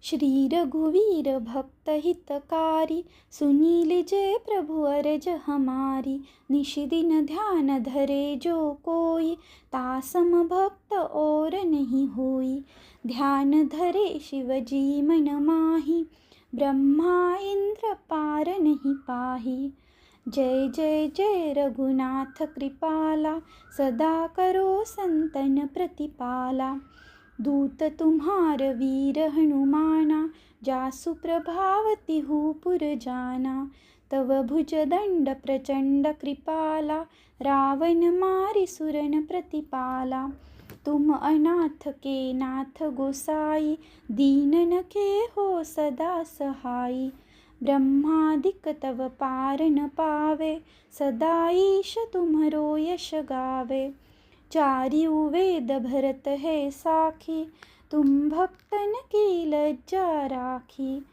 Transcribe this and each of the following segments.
श्री रघुवीर भक्त हितकारी, सुनील जय प्रभु अरज हमारी। निश दिन ध्यान धरे जो कोई, तासम भक्त और नहीं होई। ध्यान धरे शिवजी मन माही, ब्रह्मा इंद्र पार नहीं पाही। जय जय जय रघुनाथ कृपाला, सदा करो संतन प्रतिपाला। दूत तुम्हार वीर हनुमाना, जासु प्रभावती हूँ पुर जाना। तव भुज दंड प्रचंड कृपाला, रावण मारि सुरन प्रतिपाला। तुम अनाथ के नाथ गोसाई, दीनन के हो सदा सहाई। ब्रह्मादिक तव पार न पावे, सदा ईश तुम्हरो यश गावे। चारिउ वेद भरत है साखी, तुम भक्तन की लज्जा राखी।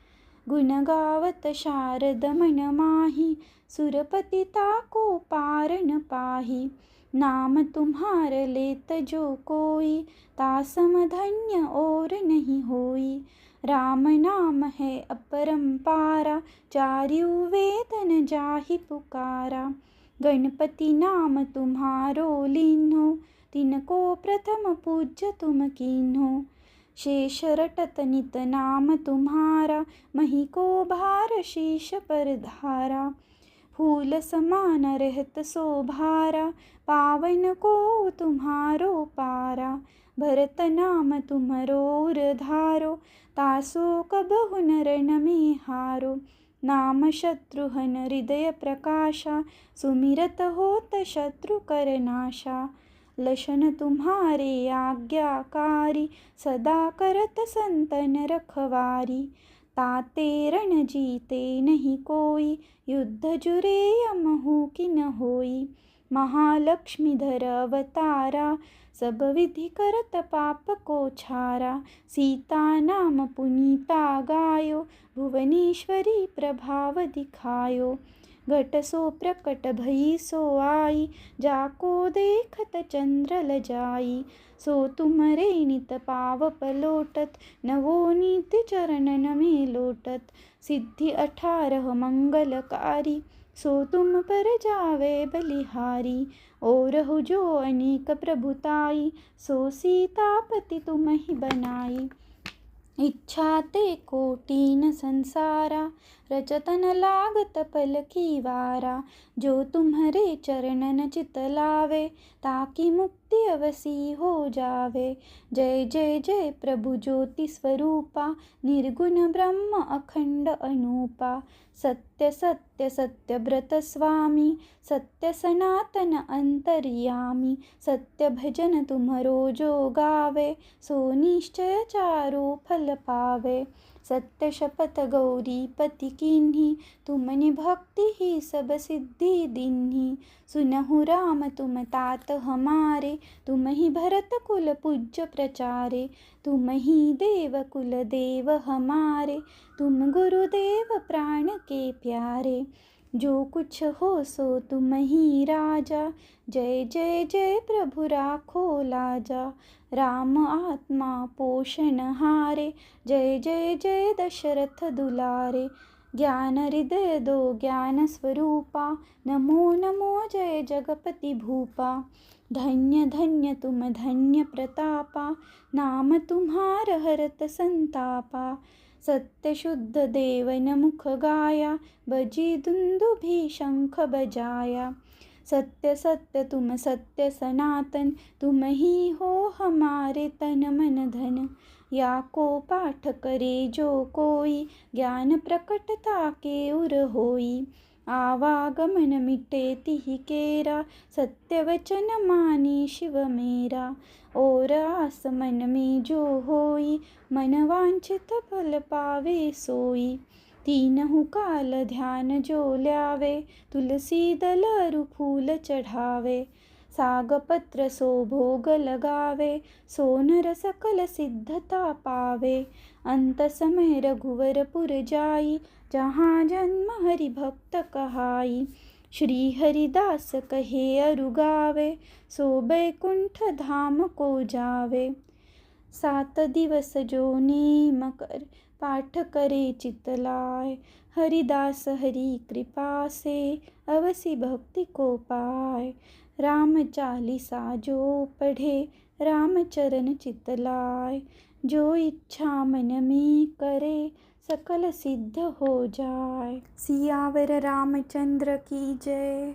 गुण गावत शारद मन माही, सुरपति ताको पार न पाही। नाम तुम्हार लेत जो कोई, तासम धन्य और नहीं होई। राम नाम है अपरंपारा, चारिउ वेद न जाहि पुकारा। गणपति नाम तुम्हारो लीन्हो, तिनको प्रथम पूज्य तुम कीन्हो। शेष रटत नित नाम तुम्हारा, मही को भार शीश पर धारा। फूल समान रहत शोभारा, पावन को तुम्हारो पारा। भरत नाम तुम्हरो उरधारो, तासो कबहु नर न में हारो। नाम शत्रुघ्न हृदय प्रकाशा, सुमिरत होत शत्रु कर नाशा। लशन तुम्हारे आज्ञाकारी, सदा करत संतन रखवारी। ताते रण जीते नहीं कोई, युद्ध जुरे यमहु कि न होई। महालक्ष्मी धर अवतारा, सब विधि करत पाप को छारा। सीता नाम पुनीता गायो, भुवनेश्वरी प्रभाव दिखायो। घट सो प्रकट भई सो आई, जाको देखत चंद्र लजाई। सो तुमरे नित पाव पलोटत, नवो नीति चरणन में लोटत। सिद्धि 18 मंगलकारी, सो तुम पर जावे बलिहारी। और हो जो अनेक प्रभुताई, सो सीतापति तुम ही बनाई। इच्छा ते कोटिन संसारा, रचतन लागत पल की वारा। जो तुम्हारे चरणन चित लावे, ताकि मुक्ति अवसी हो जावे। जय जय जय प्रभु ज्योति स्वरूपा, निर्गुण ब्रह्म अखंड अनूपा। सत्य सत्य सत्य व्रत स्वामी, सत्य सनातन अंतर्यामी। सत्य भजन तुम्हरो जो गावे, सो निश्चय चारु फल पावे। सत्य शपथ गौरी पति कीन्ही, तुमनि भक्ति ही सब सिद्धि दीन्ही। सुनहु राम तुम तात हमारे, तुम ही भरत कुल पूज्य प्रचारे। तुम ही देव कुल देव हमारे, तुम गुरुदेव प्राण के प्यारे। जो कुछ हो सो तुम ही राजा, जय जय जय प्रभु राखो लाजा। राम आत्मा पोषण हारे, जय जय जय दशरथ दुलारे। ज्ञान हृदय दो ज्ञान स्वरूपा, नमो नमो जय जगपति भूपा। धन्य धन्य तुम धन्य प्रतापा, नाम तुम्हार हरत संतापा। सत्य शुद्ध देवन मुख गाया, बजी दुंदुभि शंख बजाया। सत्य सत्य तुम सत्य सनातन, तुम ही हो हमारे तन मन धन। या को पाठ करे जो कोई, ज्ञान प्रकटता के उर होई। आवागमन मिटे तिहि केरा, सत्य वचन मानी शिव मेरा। और आस मन में जो होई, मन वांछित फल पावे सोई। तीनहु काल ध्यान जो ल्यावे, तुलसी दल अरु फूल चढ़ावे। साग पत्र सो भोग लगावे, सो नर सकल सिद्धता पावे। अंत समय रघुवर पुर जाई, जहाँ जन्म हरि भक्त कहाई। श्री हरिदास कहे अरु गावे, सो बैकुंठ धाम को जावे। सात दिवस जो नेम कर पाठ करे चित लाय। हरिदास हरि कृपा से अवसि भक्ति को पाय। राम चालीसा जो पढ़े राम चरण चित लाय। जो इच्छा मन में करे सकल सिद्ध हो जाय। सियावर रामचंद्र की जय।